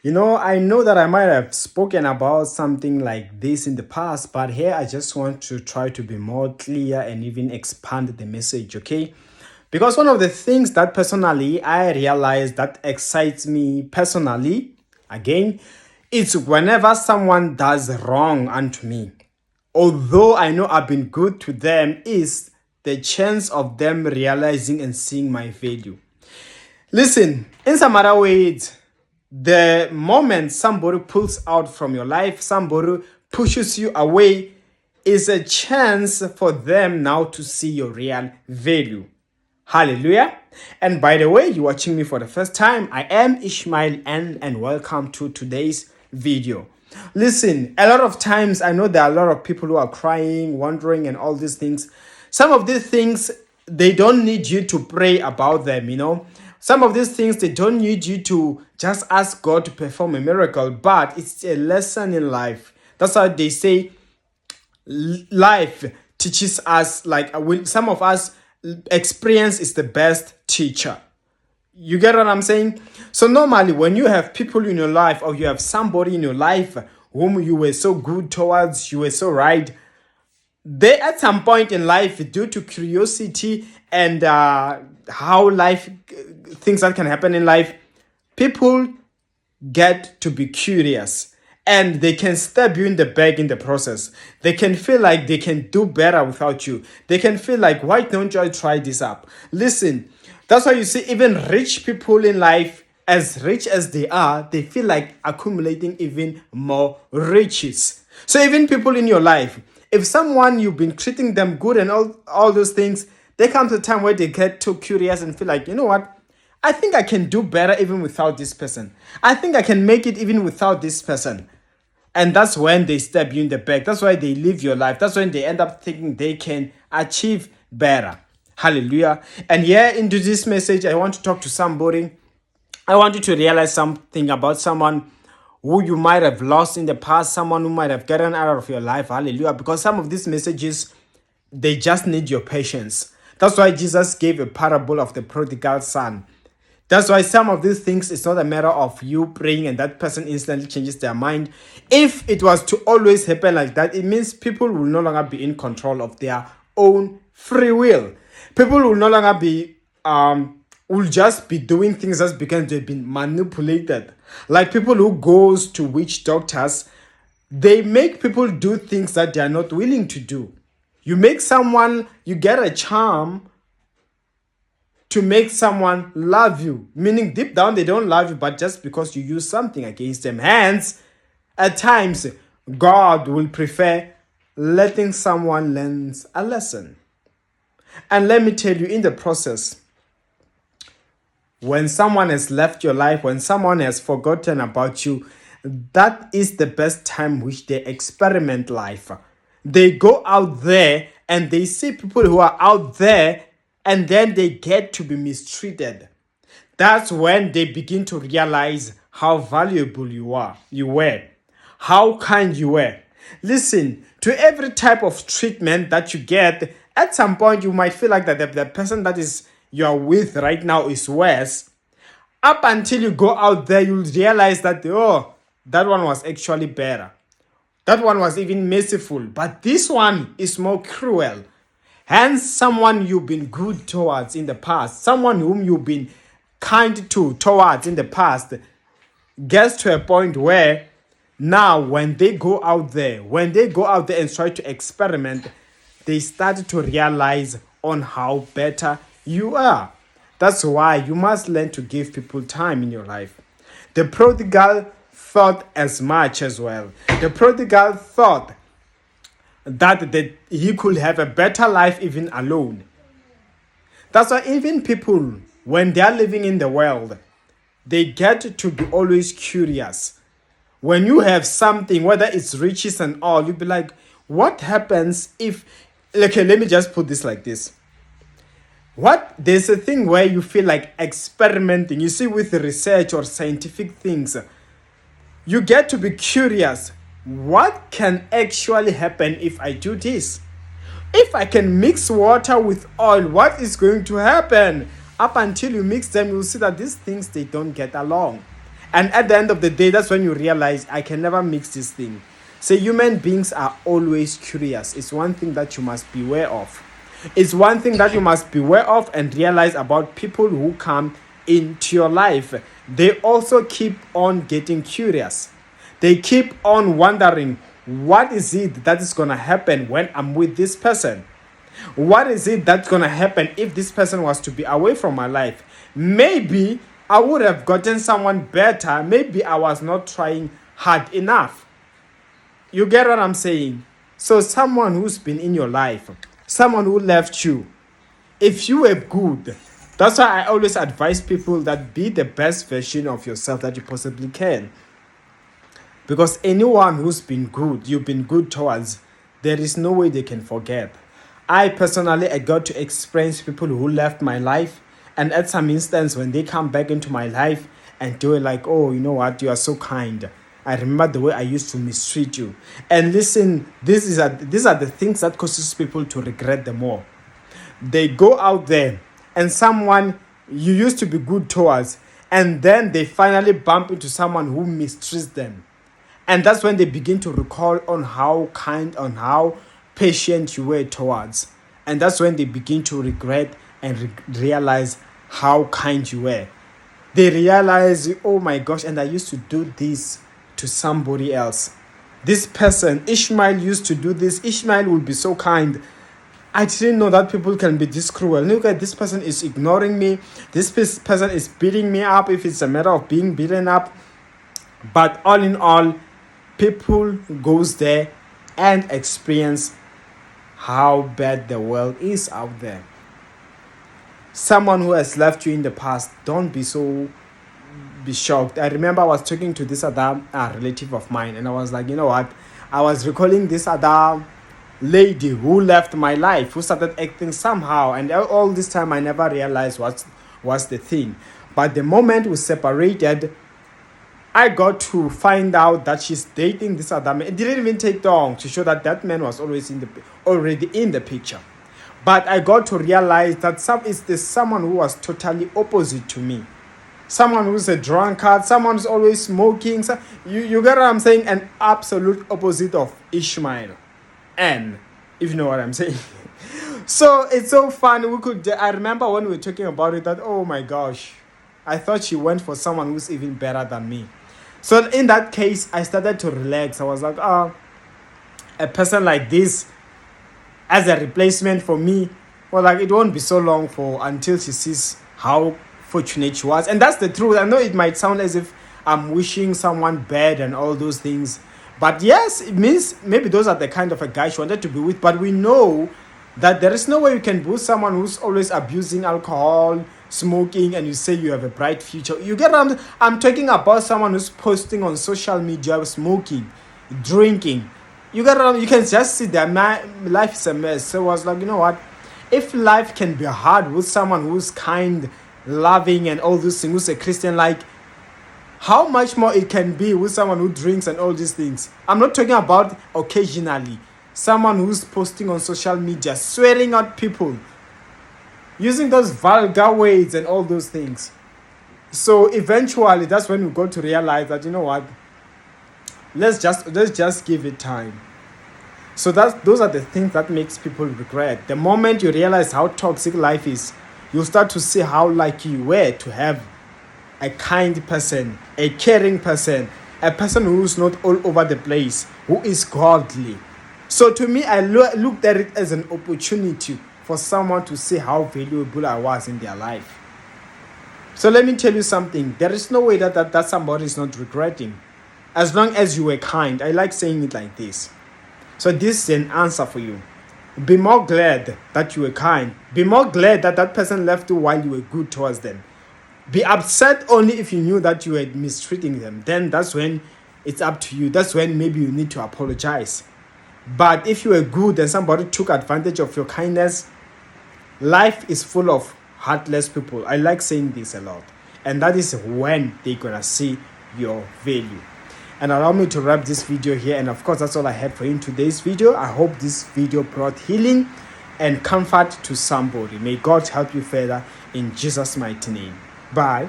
I know that I might have spoken about something like this in the past, but here I just want to try to be more clear and even expand the message, okay? Because one of the things that personally I realize that excites me personally, again, it's whenever someone does wrong unto me. Although I know I've been good to them, is the chance of them realizing and seeing my value. Listen, in some other words, the moment somebody pulls out from your life, somebody pushes you away, is a chance for them now to see your real value. Hallelujah. And by the way, you're watching me for the first time. I am Ishmael and welcome to today's video. Listen, a lot of times I know there are a lot of people who are crying, wondering, and all these things. Some of these things, they don't need you to pray about them. Some of these things, they don't need you to just ask God to perform a miracle, but it's a lesson in life. That's how they say life teaches us, like some of us, experience is the best teacher. You get what I'm saying? So normally when you have people in your life, or you have somebody in your life whom you were so good towards, you were so right, they at some point in life, due to curiosity and how life, things that can happen in life, people get to be curious, and they can stab you in the back in the process. They can feel like they can do better without you. They can feel like, why don't you try this up? Listen, that's why you see even rich people in life, as rich as they are, they feel like accumulating even more riches. So even people in your life, if someone you've been treating them good and all those things, there comes a time where they get too curious and feel like, you know what? I think I can do better even without this person. I think I can make it even without this person. And that's when they stab you in the back. That's why they live your life. That's when they end up thinking they can achieve better. Hallelujah. And here into this message, I want to talk to somebody. I want you to realize something about someone who you might have lost in the past, someone who might have gotten out of your life. Hallelujah. Because some of these messages, they just need your patience. That's why Jesus gave a parable of the prodigal son. That's why some of these things, it's not a matter of you praying and that person instantly changes their mind. If it was to always happen like that, it means people will no longer be in control of their own free will. People will no longer be will just be doing things just because they've been manipulated. Like people who goes to witch doctors, they make people do things that they are not willing to do. You get a charm to make someone love you, meaning deep down they don't love you, but just because you use something against them. Hence, at times, God will prefer letting someone learn a lesson. And let me tell you, in the process, when someone has left your life, when someone has forgotten about you, that is the best time which they experiment life. They go out there and they see people who are out there, and then they get to be mistreated. That's when they begin to realize how valuable you were, how kind you were. Listen, to every type of treatment that you get, at some point you might feel like that the person that is you're with right now is worse. Up until you go out there, you'll realize that, oh, that one was actually better. That one was even merciful, but this one is more cruel. Hence, someone you've been good towards in the past, someone whom you've been kind towards in the past, gets to a point where now when they go out there and try to experiment, they start to realize on how better you are. That's why you must learn to give people time in your life. The prodigal thought as much as well. The prodigal thought that he could have a better life even alone. That's why even people, when they are living in the world, they get to be always curious. When you have something, whether it's riches and all, you'll be like, what happens if... Okay, let me just put this like this. There's a thing where you feel like experimenting. You see, with research or scientific things, you get to be curious. What can actually happen if I do this? If I can mix water with oil, what is going to happen? Up until you mix them, you'll see that these things, they don't get along. And at the end of the day, that's when you realize I can never mix this thing. So human beings are always curious. It's one thing that you must beware of. It's one thing that you must beware of and realize about people who come into your life. They also keep on getting curious. They keep on wondering, what is it that is going to happen when I'm with this person? What is it that's going to happen if this person was to be away from my life? Maybe I would have gotten someone better. Maybe I was not trying hard enough. You get what I'm saying? So someone who's been in your life, someone who left you, if you were good, that's why I always advise people that be the best version of yourself that you possibly can. Because anyone who's been good, you've been good towards, there is no way they can forget. I got to experience people who left my life, and at some instance when they come back into my life and they were like, oh, you know what, you are so kind. I remember the way I used to mistreat you. And listen, these are the things that causes people to regret the more. They go out there and someone you used to be good towards, and then they finally bump into someone who mistreats them. And that's when they begin to recall on how kind, on how patient you were towards. And that's when they begin to regret and realize how kind you were. They realize, oh my gosh, and I used to do this to somebody else. This person, Ishmael, used to do this. Ishmael would be so kind. I didn't know that people can be this cruel. Look at this person is ignoring me. This person is beating me up if it's a matter of being beaten up. But all in all, people goes there and experience how bad the world is out there. Someone who has left you in the past, don't be shocked. I remember I was talking to this other relative of mine, and I was like, you know what? I was recalling this other lady who left my life, who started acting somehow, and all this time I never realized what's the thing. But the moment we separated, I got to find out that she's dating this other man. It didn't even take long to show that man was already in the picture. But I got to realize that someone who was totally opposite to me. Someone who's a drunkard, someone who's always smoking. So you get what I'm saying? An absolute opposite of Ishmael. And if you know what I'm saying. So it's so fun. I remember when we were talking about it that, oh my gosh, I thought she went for someone who's even better than me. So in that case, I started to relax. I was like, a person like this as a replacement for me, well, like it won't be so long until she sees how fortunate she was. And that's the truth. I know it might sound as if I'm wishing someone bad and all those things, but yes, it means maybe those are the kind of a guy she wanted to be with. But we know that there is no way you can boost someone who's always abusing alcohol, smoking, and you say you have a bright future. You get what I'm talking about? Someone who's posting on social media, smoking, drinking. You can just see that my life is a mess. So I was like, you know what? If life can be hard with someone who's kind, loving, and all these things, who's a Christian, like, how much more it can be with someone who drinks and all these things. I'm not talking about occasionally. Someone who's posting on social media, swearing at people, using those vulgar words and all those things. So eventually, that's when we got to realize that, you know what? Let's just give it time. So those are the things that makes people regret. The moment you realize how toxic life is, you'll start to see how lucky you were to have a kind person, a caring person, a person who's not all over the place, who is godly. So to me, I looked at it as an opportunity for someone to see how valuable I was in their life. So let me tell you something. There is no way that somebody is not regretting. As long as you were kind. I like saying it like this. So this is an answer for you. Be more glad that you were kind. Be more glad that person left you while you were good towards them. Be upset only if you knew that you were mistreating them. Then that's when it's up to you. That's when maybe you need to apologize. But if you were good and somebody took advantage of your kindness, life is full of heartless people. I like saying this a lot. And that is when they're going to see your value. And allow me to wrap this video here. And of course, that's all I had for you in today's video. I hope this video brought healing and comfort to somebody. May God help you further in Jesus' mighty name. Bye.